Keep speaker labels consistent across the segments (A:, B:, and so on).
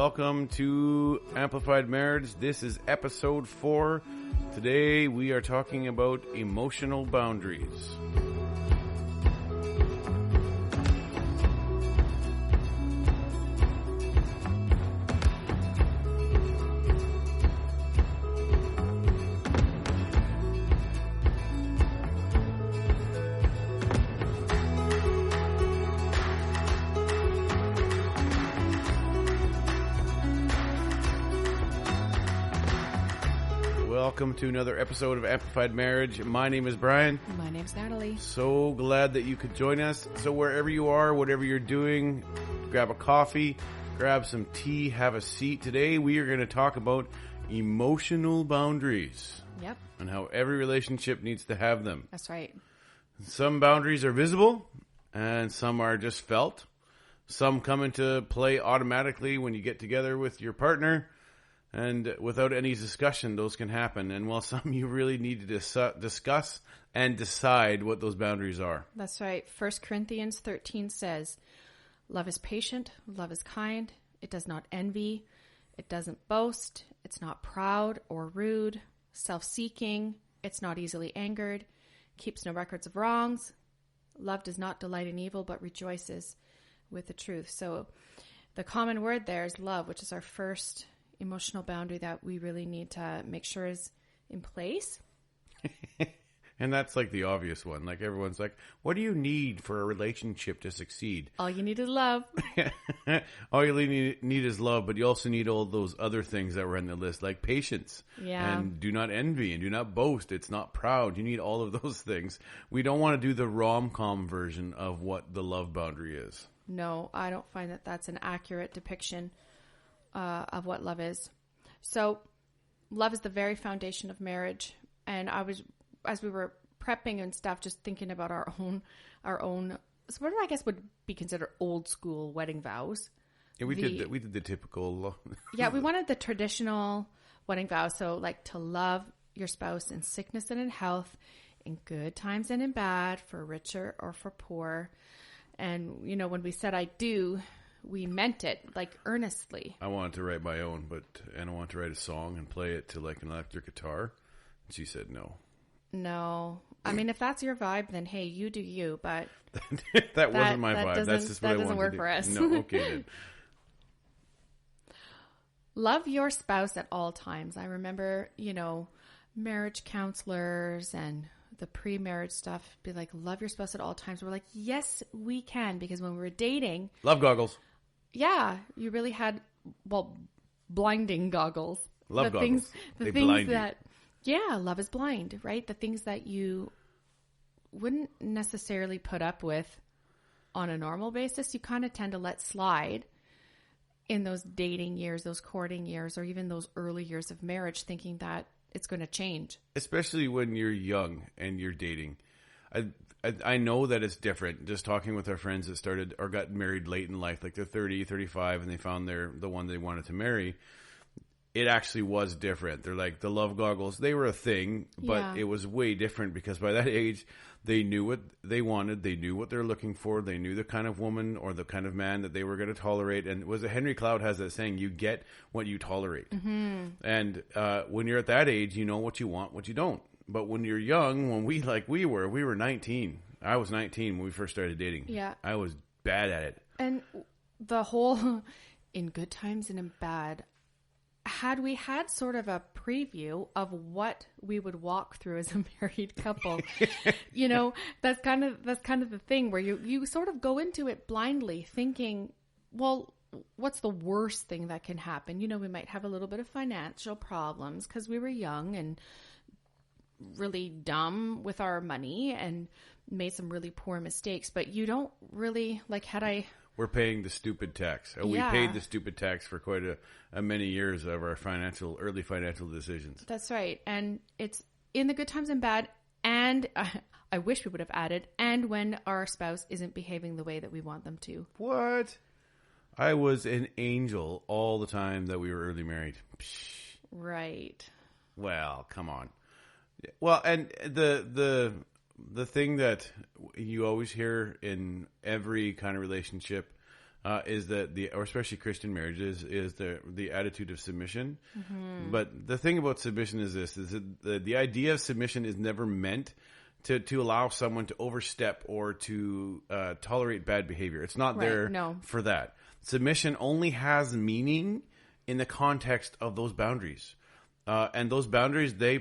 A: Welcome to Amplified Marriage. This is episode 4. Today we are talking about emotional boundaries. Welcome to another episode of Amplified Marriage. My name is Brian.
B: My name's Natalie.
A: So glad that you could join us. So wherever you are, whatever you're doing, grab a coffee, grab some tea, have a seat. Today we are going to talk about emotional boundaries.
B: Yep.
A: And how every relationship needs to have them.
B: That's right.
A: Some boundaries are visible and some are just felt. Some come into play automatically when you get together with your partner. And without any discussion, those can happen. And while some you really need to discuss and decide what those boundaries are.
B: That's right. 1 Corinthians 13 says, love is patient, love is kind, it does not envy, it doesn't boast, it's not proud or rude, self-seeking, it's not easily angered, keeps no records of wrongs. Love does not delight in evil, but rejoices with the truth. So the common word there is love, which is our first emotional boundary that we really need to make sure is in place.
A: And that's like the obvious one. Like everyone's like, what do you need for a relationship to succeed?
B: All you need is love.
A: All you need is love, but you also need all those other things that were in the list, like patience.
B: Yeah.
A: And do not envy and do not boast. It's not proud. You need all of those things. We don't want to do the rom-com version of what the love boundary is.
B: No, I don't find that that's an accurate depiction of what love is. So love is the very foundation of marriage. And as we were prepping and stuff, just thinking about our own, so what I guess would be considered old school wedding vows.
A: Yeah, we did the typical.
B: Yeah, we wanted the traditional wedding vows. So like to love your spouse in sickness and in health, in good times and in bad, for richer or for poor. And, you know, when we said I do, we meant it, like, earnestly.
A: I wanted to write my own, and I wanted to write a song and play it to, like, an electric guitar. And she said no.
B: No. I mean, if that's your vibe, then, hey, you do you, but...
A: that wasn't my vibe. That's just what I wanted to do. That doesn't
B: work for us.
A: No, okay, then.
B: Love your spouse at all times. I remember, you know, marriage counselors and the pre-marriage stuff be like, love your spouse at all times. We're like, yes, we can, because when we were dating...
A: Love goggles.
B: Yeah, you really had, blinding goggles.
A: Love goggles. They blind you.
B: Yeah, love is blind, right? The things that you wouldn't necessarily put up with on a normal basis, you kind of tend to let slide in those dating years, those courting years, or even those early years of marriage, thinking that it's going to change. Especially
A: when you're young and you're dating. I know that it's different. Just talking with our friends that started or got married late in life, like they're 30, 35, and they found the one they wanted to marry. It actually was different. They're like the love goggles. They were a thing, but It was way different because by that age, they knew what they wanted. They knew what they're looking for. They knew the kind of woman or the kind of man that they were going to tolerate. And Henry Cloud has that saying, you get what you tolerate. Mm-hmm. And when you're at that age, you know what you want, what you don't. But when you're young, when we were 19. I was 19 when we first started dating.
B: Yeah.
A: I was bad at it.
B: And the whole, in good times and in bad, had we had sort of a preview of what we would walk through as a married couple, you know, that's kind of the thing where you sort of go into it blindly thinking, well, what's the worst thing that can happen? You know, we might have a little bit of financial problems because we were young and really dumb with our money and made some really poor mistakes, but you don't really
A: we're paying the stupid tax. We paid the stupid tax for quite a many years of our early financial decisions.
B: That's right. And it's in the good times and bad. And I wish we would have added, and when our spouse isn't behaving the way that we want them to.
A: What? I was an angel all the time that we were early married. Psh.
B: Right.
A: Well, come on. Well, and the thing that you always hear in every kind of relationship, is that or especially Christian marriages, is the attitude of submission. Mm-hmm. But the thing about submission is this: is that the idea of submission is never meant to allow someone to overstep or to tolerate bad behavior. It's not there for that. Submission only has meaning in the context of those boundaries, and those boundaries they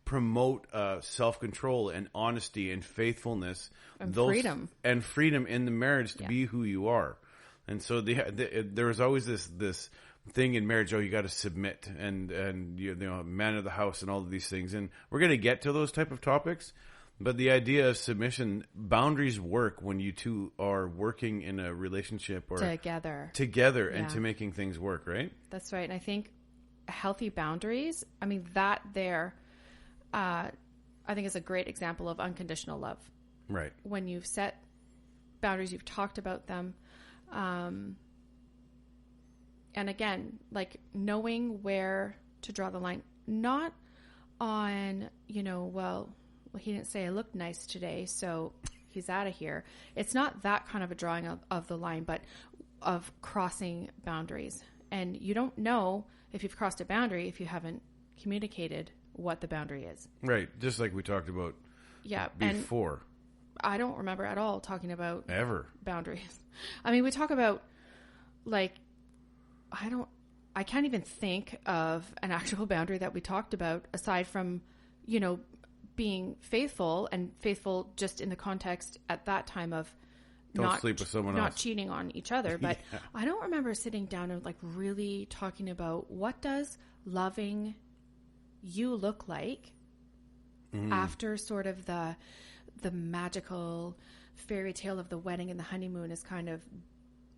A: promote self-control and honesty and faithfulness
B: and freedom
A: in the marriage to be who you are. And so there was always this thing in marriage. Oh, you got to submit and you know, man of the house and all of these things. And we're going to get to those type of topics. But the idea of submission, boundaries work when you two are working in a relationship or together and to making things work, right?
B: That's right. And I think healthy boundaries, I mean, that there, I think is a great example of unconditional love.
A: Right.
B: When you've set boundaries, you've talked about them. And again, like knowing where to draw the line, not on, you know, well, he didn't say I looked nice today, so he's out of here. It's not that kind of a drawing of the line, but of crossing boundaries. And you don't know if you've crossed a boundary if you haven't communicated what the boundary is.
A: Right. Just like we talked about before.
B: And I don't remember at all talking about
A: ever
B: boundaries. I mean, we talk about like, I can't even think of an actual boundary that we talked about aside from, you know, being faithful just in the context at that time of
A: don't sleep with someone else,
B: not cheating on each other. But I don't remember sitting down and like really talking about what does loving you look like after sort of the magical fairy tale of the wedding and the honeymoon is kind of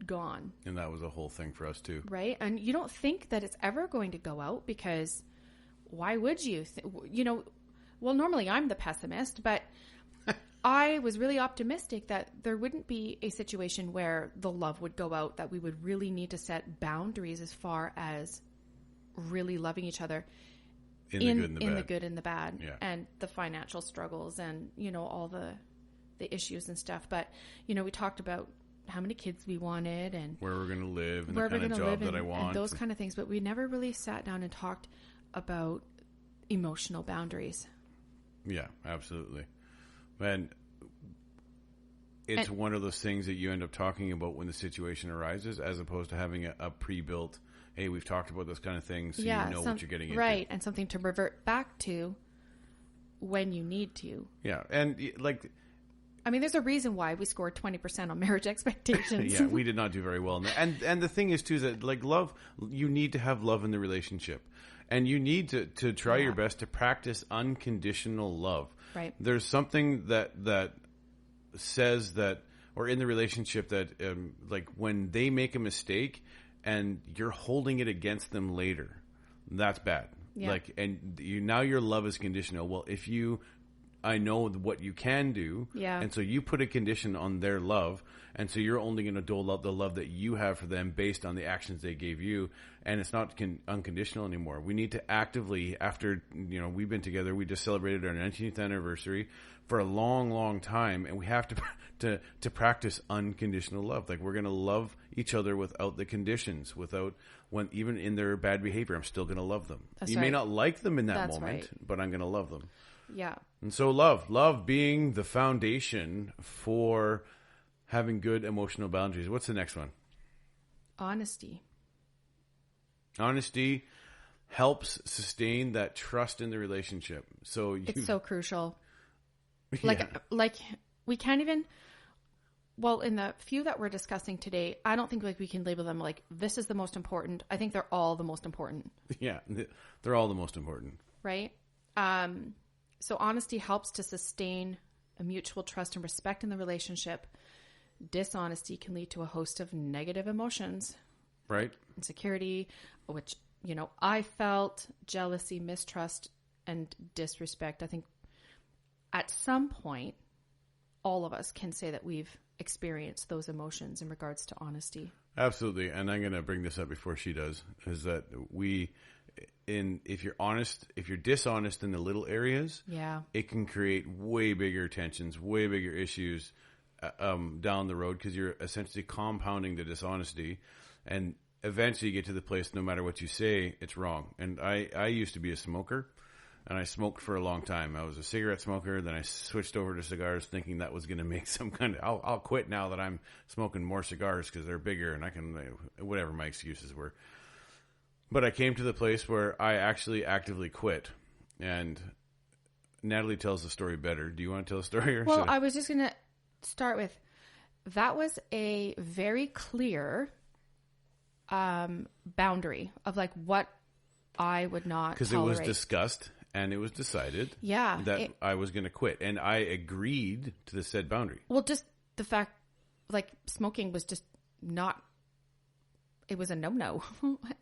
B: gone.
A: And that was a whole thing for us too.
B: Right. And you don't think that it's ever going to go out because why would you? You know, well, normally I'm the pessimist, but I was really optimistic that there wouldn't be a situation where the love would go out, that we would really need to set boundaries as far as really loving each other in the good and the bad, and the financial struggles and, you know, all the issues and stuff. But, you know, we talked about how many kids we wanted and
A: where we're going to live and the kind of job that I want.
B: And those kind of things. But we never really sat down and talked about emotional boundaries.
A: Yeah, absolutely. And it's one of those things that you end up talking about when the situation arises, as opposed to having a pre-built, hey, we've talked about this kind of thing, so you know what you're getting into.
B: Right, and something to revert back to when you need to.
A: Yeah, and like...
B: I mean, there's a reason why we scored 20% on marriage expectations.
A: Yeah, we did not do very well. And the thing is, too, is that, like, love, you need to have love in the relationship. And you need to try your best to practice unconditional love.
B: Right.
A: There's something that says that, or in the relationship that, like when they make a mistake and you're holding it against them later, that's bad. Yeah. Like, and now your love is conditional. Well, I know what you can do.
B: Yeah.
A: And so you put a condition on their love. And so you're only going to dole out the love that you have for them based on the actions they gave you. And it's not unconditional anymore. We need to actively, after, you know, we've been together, we just celebrated our 19th anniversary for a long, long time. And we have to practice unconditional love. Like, we're going to love each other without the conditions, even in their bad behavior, I'm still going to love them.
B: That's
A: you
B: right.
A: may not like them in that
B: That's
A: moment,
B: right.
A: but I'm going to love them.
B: Yeah.
A: And so love being the foundation for having good emotional boundaries. What's the next one?
B: Honesty.
A: Honesty helps sustain that trust in the relationship. So
B: it's so crucial.
A: Yeah.
B: Like we can't even, well, in the few that we're discussing today, I don't think like we can label them like this is the most important. I think they're all the most important.
A: Yeah. They're all the most important.
B: Right? So honesty helps to sustain a mutual trust and respect in the relationship. Dishonesty can lead to a host of negative emotions.
A: Right.
B: Insecurity, which, you know, I felt, jealousy, mistrust, and disrespect. I think at some point, all of us can say that we've experienced those emotions in regards to honesty.
A: Absolutely. And I'm going to bring this up before she does, is that if you're dishonest in the little areas,
B: yeah,
A: it can create way bigger tensions, way bigger issues down the road, because you're essentially compounding the dishonesty, and eventually you get to the place, no matter what you say, it's wrong. And I used to be a smoker, and I smoked for a long time. I was a cigarette smoker. Then I switched over to cigars, thinking that was going to make some kind of, I'll quit now that I'm smoking more cigars because they're bigger and I can, whatever my excuses were. But I came to the place where I actually actively quit. And Natalie tells the story better. Do you want to tell the story? Or
B: well, I was just going to start with, that was a very clear boundary of like what I would not tolerate.
A: Because it was discussed and it was decided that I was going to quit. And I agreed to the said boundary.
B: Well, just the fact, like, smoking was just not, it was a no-no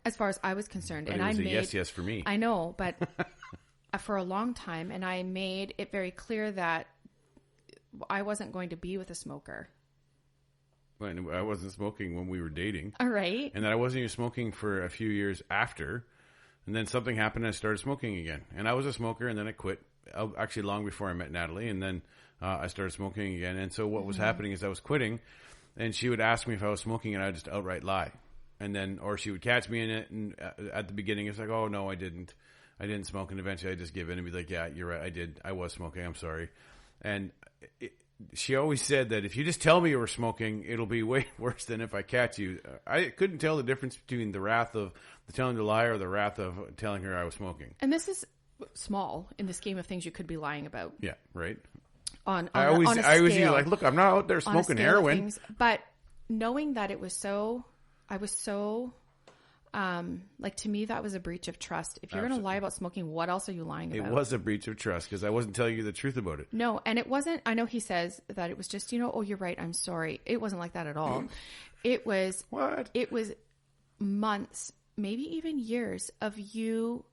B: as far as I was concerned.
A: But
B: and
A: it was
B: I
A: a yes for me.
B: I know, but for a long time, and I made it very clear that I wasn't going to be with a smoker.
A: I wasn't smoking when we were dating.
B: All right.
A: And then I wasn't even smoking for a few years after. And then something happened and I started smoking again. And I was a smoker, and then I quit, actually long before I met Natalie. And then I started smoking again. And so what was happening is I was quitting, and she would ask me if I was smoking, and I would just outright lie. And then, or she would catch me in it. And at the beginning, it's like, oh, no, I didn't smoke. And eventually I just give in and be like, yeah, you're right. I did. I was smoking. I'm sorry. And she always said that if you just tell me you were smoking, it'll be way worse than if I catch you. I couldn't tell the difference between the wrath of the telling the lie or the wrath of telling her I was smoking.
B: And this is small in the scheme of things you could be lying about.
A: Yeah, right.
B: I always
A: be like, look, I'm not out there smoking heroin.
B: Things, but knowing that it was so, I was so, like, to me, that was a breach of trust. If you're going to lie about smoking, what else are you lying about?
A: It was a breach of trust because I wasn't telling you the truth about it.
B: No, and it wasn't, I know he says that it was just, oh, you're right, I'm sorry. It wasn't like that at all. It was,
A: what?
B: It was months, maybe even years of you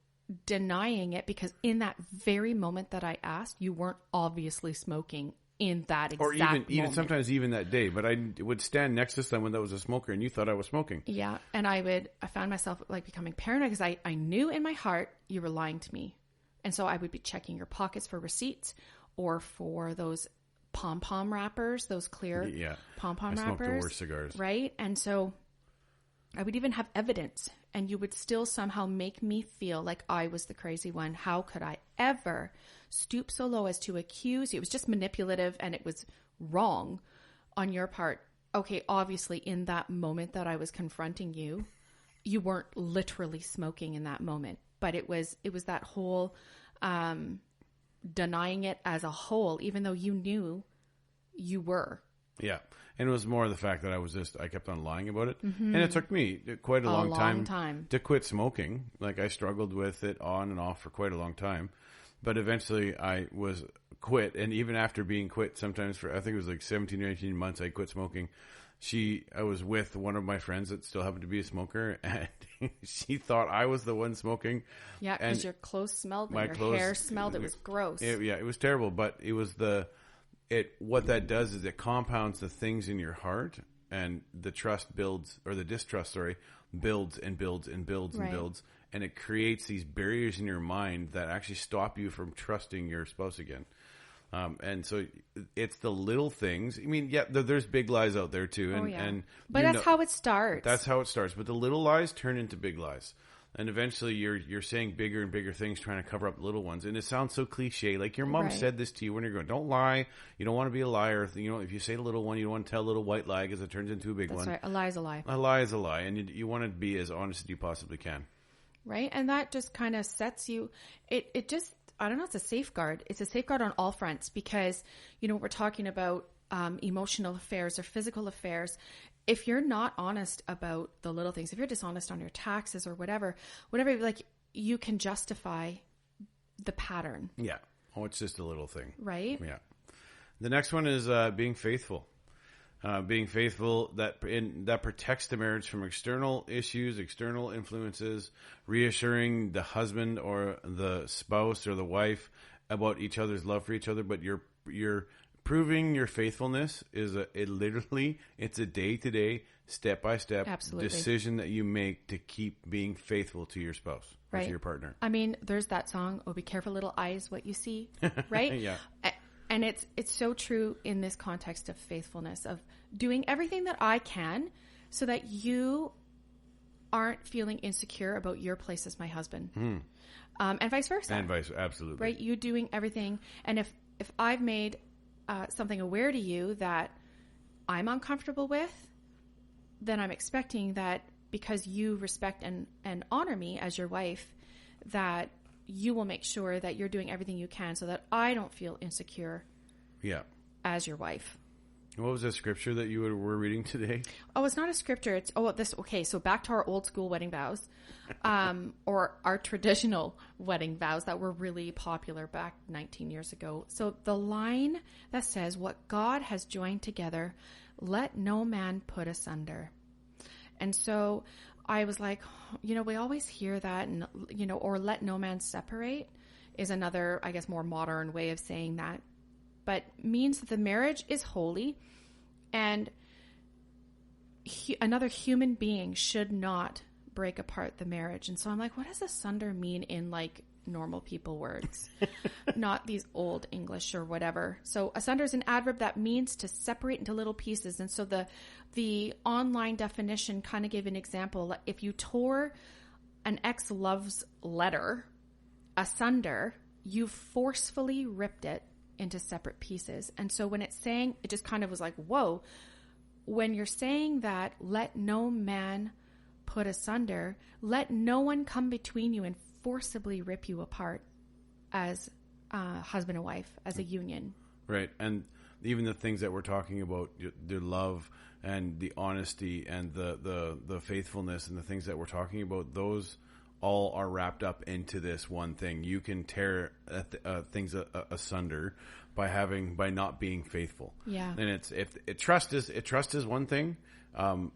B: denying it, because in that very moment that I asked, you weren't obviously smoking in that exact moment.
A: Or even sometimes even that day. But I would stand next to someone that was a smoker and you thought I was smoking.
B: Yeah. And I found myself like becoming paranoid because I knew in my heart you were lying to me. And so I would be checking your pockets for receipts or for those pom-pom wrappers, those clear pom-pom wrappers. I smoked the worst cigars. Right? And so I would even have evidence, and you would still somehow make me feel like I was the crazy one. How could I ever stoop so low as to accuse you? It was just manipulative, and it was wrong on your part. Okay, obviously in that moment that I was confronting you, you weren't literally smoking in that moment, but it was that whole denying it as a whole, even though you knew you were.
A: Yeah. And it was more the fact that I kept on lying about it. Mm-hmm. And it took me quite a long time to quit smoking. Like, I struggled with it on and off for quite a long time. But eventually I was quit. And even after being quit, sometimes for, I think it was like 17 or 18 months, I quit smoking. I was with one of my friends that still happened to be a smoker, and she thought I was the one smoking.
B: Yeah, because your clothes smelled and your hair smelled. It was gross.
A: It was terrible. But it was what that does is it compounds the things in your heart, and the trust builds, or the distrust, builds and builds and builds and builds. And it creates these barriers in your mind that actually stop you from trusting your spouse again. And so it's the little things. I mean, yeah, there's big lies out there too.
B: But that's how it starts.
A: That's how it starts. But the little lies turn into big lies. And eventually you're saying bigger and bigger things, trying to cover up little ones. And it sounds so cliche. Like, your mom said this to you when you're going, don't lie. You don't want to be a liar. If you say the little one, you don't want to tell a little white lie because it turns into a big one.
B: That's right. A lie is a lie.
A: A lie is a lie. And you want to be as honest as you possibly can.
B: Right. And that just kind of sets you, it just, I don't know, it's a safeguard. It's a safeguard on all fronts because, we're talking about emotional affairs or physical affairs. If you're not honest about the little things, if you're dishonest on your taxes or whatever, like, you can justify the pattern.
A: Yeah. Oh, it's just a little thing.
B: Right?
A: Yeah. The next one is being faithful. Being faithful that protects the marriage from external issues, external influences, reassuring the husband or the spouse or the wife about each other's love for each other. But you're proving your faithfulness it's a day-to-day, step-by-step decision that you make to keep being faithful to your spouse or to your partner.
B: I mean, there's that song, "Oh, be careful, little eyes, what you see," right?
A: Yeah.
B: And it's so true in this context of faithfulness, of doing everything that I can so that you aren't feeling insecure about your place as my husband. And vice versa.
A: Absolutely.
B: Right? You doing everything. And if I've made something aware to you that I'm uncomfortable with, then I'm expecting that because you respect and honor me as your wife, that you will make sure that you're doing everything you can so that I don't feel insecure as your wife.
A: What was the scripture that you were reading today?
B: Oh, it's not a scripture. It's, okay, so back to our old school wedding vows, or our traditional wedding vows that were really popular back 19 years ago. So the line that says, what God has joined together, let no man put asunder. And so I was like, we always hear that, and, or let no man separate is another, I guess, more modern way of saying that, but means that the marriage is holy and another human being should not break apart the marriage. And so I'm like, what does asunder mean in like normal people words, not these old English or whatever? So asunder is an adverb that means to separate into little pieces. And so the online definition kind of gave an example. If you tore an ex-love's letter asunder, you forcefully ripped it into separate pieces. And so when it's saying, it just kind of was like, whoa, when you're saying that, let no man put asunder, let no one come between you and forcibly rip you apart as husband and wife, as a union.
A: Right. And even the things that we're talking about, the love and the honesty and the faithfulness and the things that we're talking about, those all are wrapped up into this one thing. You can tear things asunder by not being faithful.
B: Yeah.
A: And trust is one thing.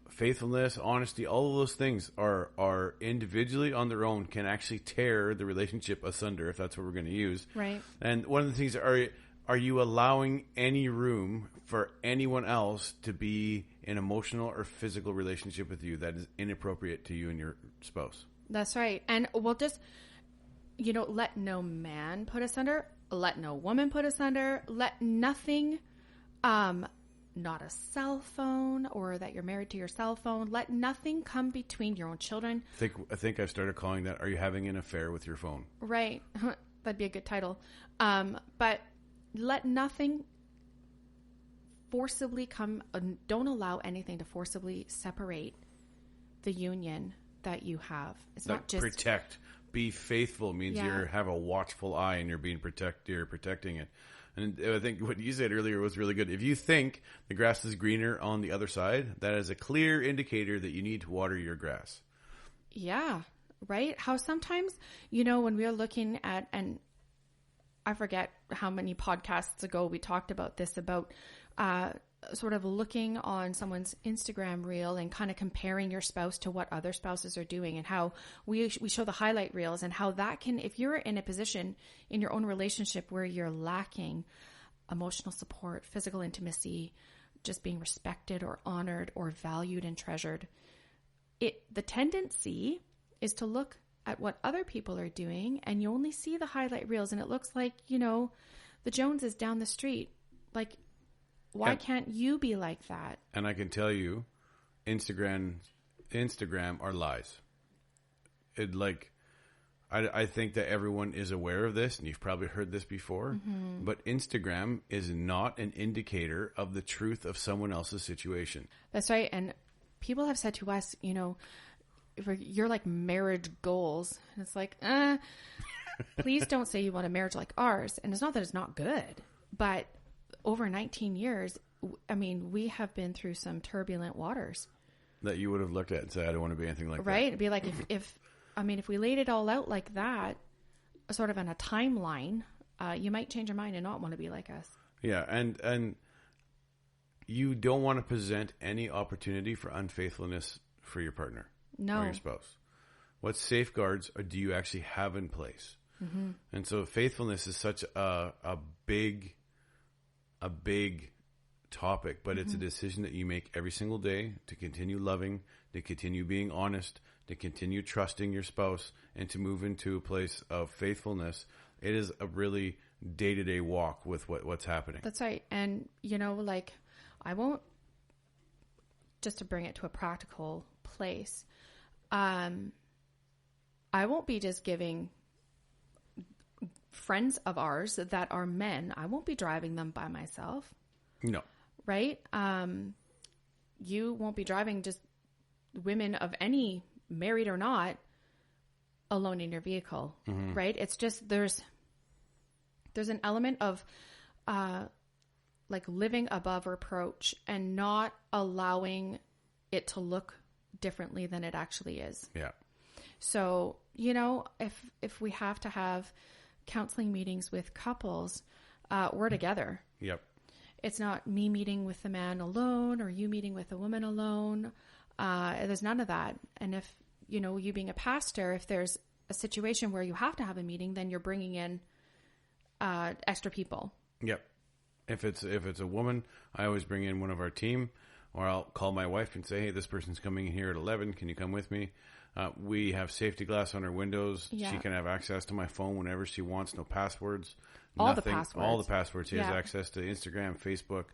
A: Faithfulness, honesty, all of those things are individually on their own can actually tear the relationship asunder, if that's what we're going to use.
B: Right.
A: And one of the things, are you allowing any room for anyone else to be in emotional or physical relationship with you that is inappropriate to you and your spouse?
B: That's right. And we'll just, let no man put asunder, let no woman put asunder, let nothing, not a cell phone or that you're married to your cell phone, let nothing come between your own children.
A: I think I've started calling that, are you having an affair with your phone?
B: Right. That'd be a good title. But let nothing forcibly come, don't allow anything to forcibly separate the union that you have. It's not just
A: protect. Be faithful means you have a watchful eye and you're protecting it. And I think what you said earlier was really good. If you think the grass is greener on the other side, that is a clear indicator that you need to water your grass.
B: Yeah, right? How sometimes, when we are looking at, and I forget how many podcasts ago we talked about this, about sort of looking on someone's Instagram reel and kind of comparing your spouse to what other spouses are doing, and how we show the highlight reels, and how that can, if you're in a position in your own relationship where you're lacking emotional support, physical intimacy, just being respected or honored or valued and treasured, the tendency is to look at what other people are doing, and you only see the highlight reels, and it looks like, the Joneses down the street. Like, why can't you be like that? And
A: I can tell you, Instagram are lies. I think that everyone is aware of this, and you've probably heard this before, but Instagram is not an indicator of the truth of someone else's situation.
B: That's right. And people have said to us, you're like marriage goals. And it's like, please don't say you want a marriage like ours. And it's not that it's not good, but over 19 years, we have been through some turbulent waters.
A: That you would have looked at and said, I don't want to be anything like that.
B: Right? It'd be like if we laid it all out like that, sort of on a timeline, you might change your mind and not want to be like us. Yeah,
A: and you don't want to present any opportunity for unfaithfulness for your partner or your spouse. What safeguards do you actually have in place? Mm-hmm. And so faithfulness is such a big topic, but it's a decision that you make every single day to continue loving, to continue being honest, to continue trusting your spouse, and to move into a place of faithfulness. It is a really day-to-day walk with what's happening.
B: That's right. And, like, I won't, just to bring it to a practical place, I won't be just giving friends of ours that are men, I won't be driving them by myself.
A: No.
B: Right? You won't be driving just women of any, married or not, alone in your vehicle. Mm-hmm. Right? It's just, there's an element of like living above reproach and not allowing it to look differently than it actually is.
A: Yeah.
B: So, if we have to have counseling meetings with couples, we're together.
A: Yep.
B: It's not me meeting with the man alone or you meeting with a woman alone. There's none of that. And if, you being a pastor, if there's a situation where you have to have a meeting, then you're bringing in extra people. Yep.
A: If it's a woman, I always bring in one of our team, or I'll call my wife and say, hey, this person's coming in here at 11. Can you come with me? We have safety glass on our windows. Yeah. She can have access to my phone whenever she wants. No passwords.
B: All
A: nothing.
B: The passwords.
A: All the passwords. She has access to Instagram, Facebook,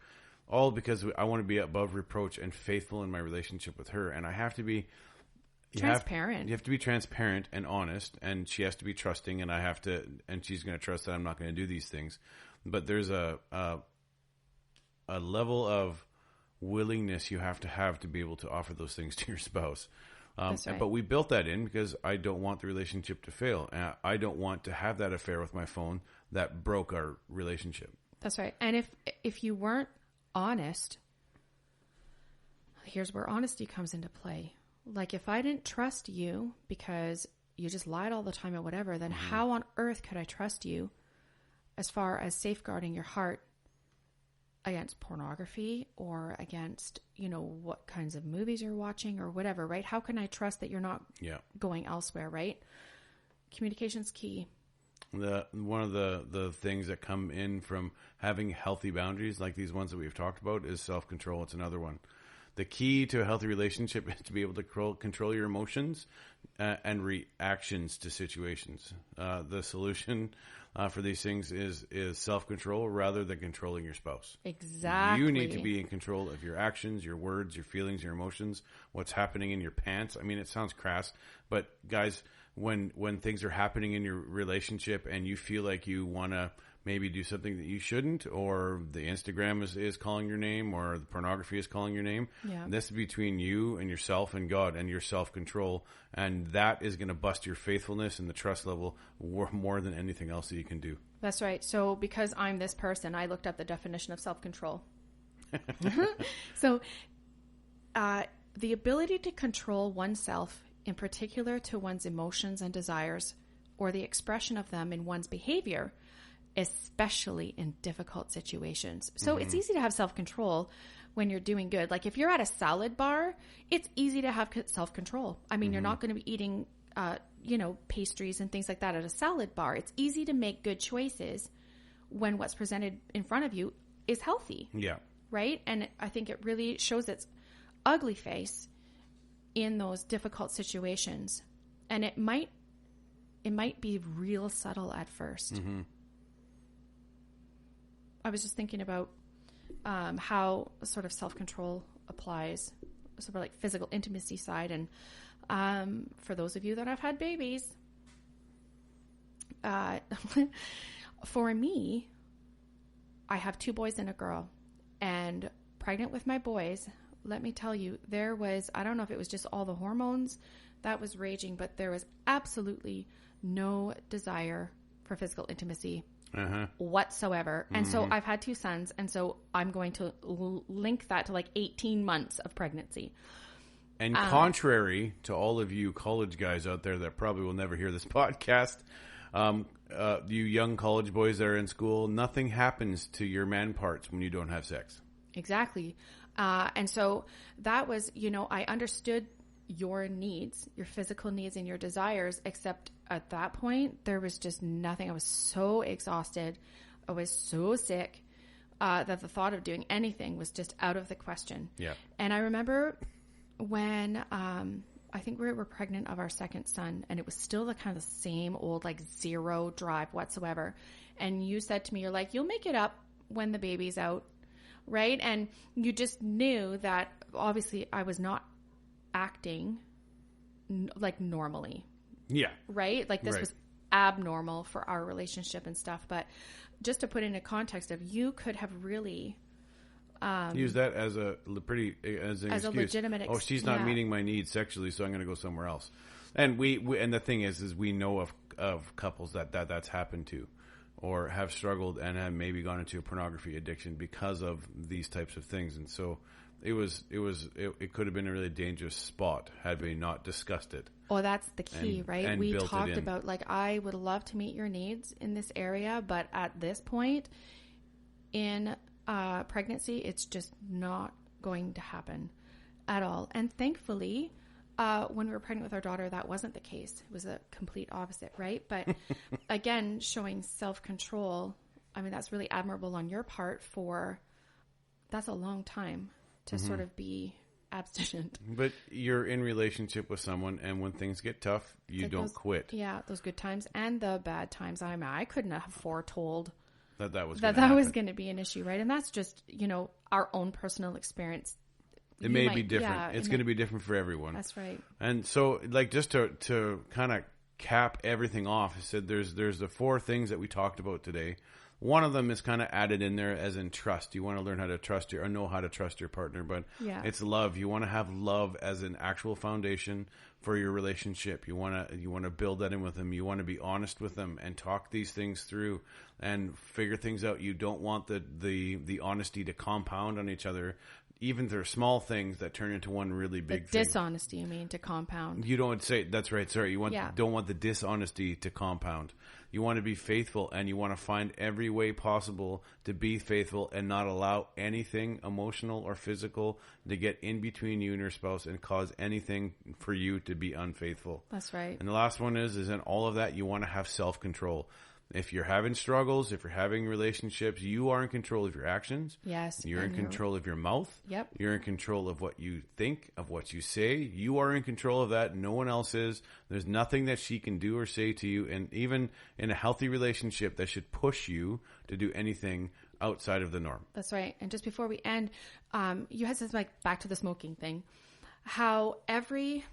A: all because I want to be above reproach and faithful in my relationship with her. And I have to be
B: transparent.
A: You have to be transparent and honest, and she has to be trusting, and and she's going to trust that I'm not going to do these things. But there's a level of willingness you have to be able to offer those things to your spouse.
B: That's right.
A: But we built that in because I don't want the relationship to fail. I don't want to have that affair with my phone that broke our relationship.
B: That's right. And if you weren't honest, here's where honesty comes into play. Like, if I didn't trust you because you just lied all the time or whatever, then how on earth could I trust you as far as safeguarding your heart against pornography or against, what kinds of movies you're watching or whatever, right? How can I trust that you're not going elsewhere, right? Communication's key.
A: One of the things that come in from having healthy boundaries like these ones that we've talked about is self-control. It's another one. The key to a healthy relationship is to be able to control your emotions and reactions to situations. The solution for these things is self-control rather than controlling your spouse.
B: Exactly.
A: You need to be in control of your actions, your words, your feelings, your emotions, what's happening in your pants. I mean, it sounds crass, but guys, when things are happening in your relationship and you feel like you want to maybe do something that you shouldn't, or the Instagram is calling your name, or the pornography is calling your name. Yeah. This is between you and yourself and God and your self-control. And that is going to bust your faithfulness and the trust level more than anything else that you can do.
B: That's right. So because I'm this person, I looked up the definition of self-control. So the ability to control oneself, in particular to one's emotions and desires, or the expression of them in one's behavior, especially in difficult situations. So it's easy to have self-control when you're doing good. Like if you're at a salad bar, it's easy to have self-control. I mean, you're not going to be eating, pastries and things like that at a salad bar. It's easy to make good choices when what's presented in front of you is healthy.
A: Yeah.
B: Right? And I think it really shows its ugly face in those difficult situations. And it might be real subtle at first. Mm-hmm. I was just thinking about how sort of self-control applies, sort of like physical intimacy side. And for those of you that have had babies, for me, I have 2 boys and a girl. And pregnant with my boys, let me tell you, there was, I don't know if it was just all the hormones that was raging, but there was absolutely no desire for physical intimacy whatsoever. And so I've had 2 sons, and so I'm going to link that to like 18 months of pregnancy.
A: And contrary to all of you college guys out there that probably will never hear this podcast, you young college boys that are in school, nothing happens to your man parts when you don't have sex.
B: Exactly. And so that was, I understood your needs, your physical needs and your desires, except at that point, there was just nothing. I was so exhausted. I was so sick that the thought of doing anything was just out of the question.
A: Yeah.
B: And I remember when I think we were pregnant of our second son, and it was still the kind of the same old, like, zero drive whatsoever. And you said to me, you're like, you'll make it up when the baby's out, right? And you just knew that obviously I was not acting like normally.
A: Yeah.
B: Right? Like this was abnormal for our relationship and stuff. But just to put into context of, you could have really
A: use that as an excuse.
B: A legitimate
A: oh, she's not meeting my needs sexually, so I'm going to go somewhere else. And we and the thing is we know of couples that's happened to, or have struggled and have maybe gone into a pornography addiction because of these types of things. And so it could have been a really dangerous spot had we not discussed it.
B: Oh, that's the key, right?
A: And
B: we talked about, like, I would love to meet your needs in this area, but at this point in pregnancy, it's just not going to happen at all. And thankfully, when we were pregnant with our daughter, that wasn't the case. It was a complete opposite, right? But again, showing self-control, I mean, that's really admirable on your part that's a long time to sort of be abstinent. But
A: you're in relationship with someone, and when things get tough, you don't quit.
B: Yeah, those good times and the bad times. I mean, I couldn't have foretold
A: that was
B: going to be an issue, right? And that's just, our own personal experience.
A: It may be different. Yeah, it's going to be different for everyone.
B: That's right.
A: And so, like, just to kind of cap everything off, I said there's the 4 things that we talked about today. One of them is kind of added in there as in trust. You want to learn how to trust or know how to trust your partner, but it's love. You want to have love as an actual foundation for your relationship. You want to build that in with them. You want to be honest with them and talk these things through and figure things out. You don't want the honesty to compound on each other. Even there are small things that turn into one really big thing.
B: Dishonesty, you mean, to compound.
A: You don't say, that's right, sorry. You don't want the dishonesty to compound. You want to be faithful, and you want to find every way possible to be faithful and not allow anything emotional or physical to get in between you and your spouse and cause anything for you to be unfaithful.
B: That's right.
A: And the last one is in all of that, you want to have self-control. If you're having struggles, if you're having relationships, you are in control of your actions.
B: Yes.
A: You're in control of your mouth.
B: Yep.
A: You're in control of what you think, of what you say. You are in control of that. No one else is. There's nothing that she can do or say to you. And even in a healthy relationship, that should push you to do anything outside of the norm.
B: That's right. And just before we end, you had this, like, back to the smoking thing, how every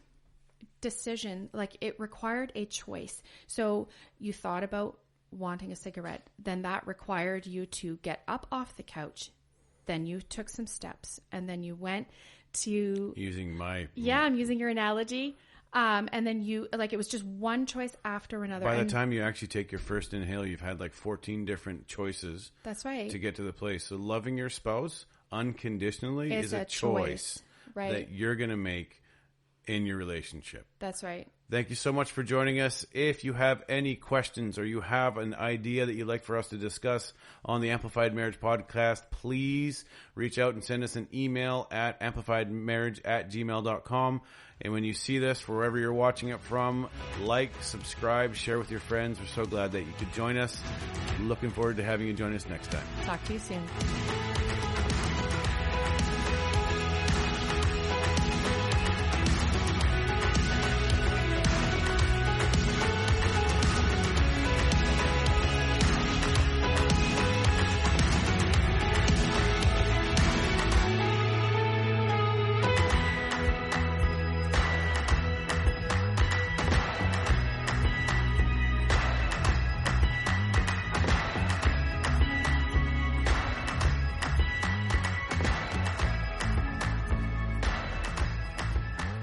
B: decision, like, it required a choice. So you thought about wanting a cigarette, then that required you to get up off the couch, then you took some steps, and then you went to I'm using your analogy, and then it was just one choice after another.
A: By the time you actually take your first inhale, you've had like 14 different choices.
B: That's right.
A: To get to the place. So loving your spouse unconditionally is a choice that you're going to make in your relationship.
B: That's right.
A: Thank you so much for joining us. If you have any questions or you have an idea that you'd like for us to discuss on the Amplified Marriage Podcast, please reach out and send us an email at amplifiedmarriage@gmail.com. And when you see this, wherever you're watching it from, like, subscribe, share with your friends. We're so glad that you could join us. Looking forward to having you join us next time.
B: Talk to you soon.